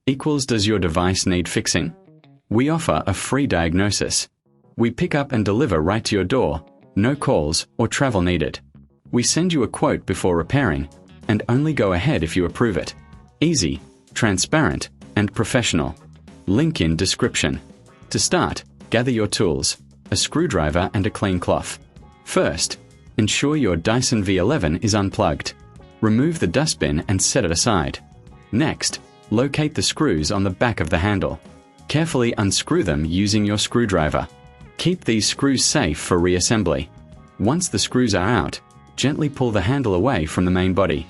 equals does your device need fixing? We offer a free diagnosis. We pick up and deliver right to your door, no calls or travel needed. We send you a quote before repairing, and only go ahead if you approve it. Easy, transparent, and professional. Link in description. To start, gather your tools, a screwdriver and a clean cloth. First, ensure your Dyson V11 is unplugged. Remove the dustbin and set it aside. Next, locate the screws on the back of the handle. Carefully unscrew them using your screwdriver. Keep these screws safe for reassembly. Once the screws are out, gently pull the handle away from the main body.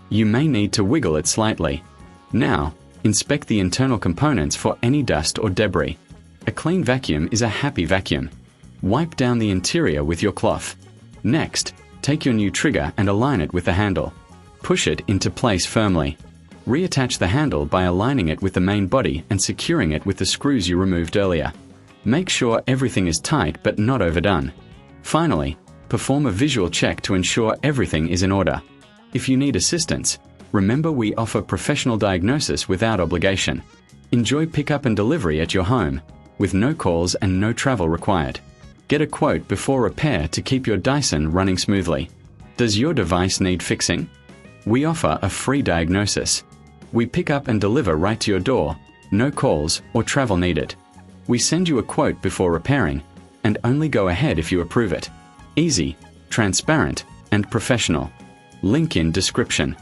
You may need to wiggle it slightly. Now, inspect the internal components for any dust or debris. A clean vacuum is a happy vacuum. Wipe down the interior with your cloth. Next, take your new trigger and align it with the handle. Push it into place firmly. Reattach the handle by aligning it with the main body and securing it with the screws you removed earlier. Make sure everything is tight but not overdone. Finally, perform a visual check to ensure everything is in order. If you need assistance, remember we offer professional diagnosis without obligation. Enjoy pickup and delivery at your home, with no calls and no travel required. Get a quote before repair to keep your Dyson running smoothly. Does your device need fixing? We offer a free diagnosis. We pick up and deliver right to your door, no calls or travel needed. We send you a quote before repairing, and only go ahead if you approve it. Easy, transparent, and professional. Link in description.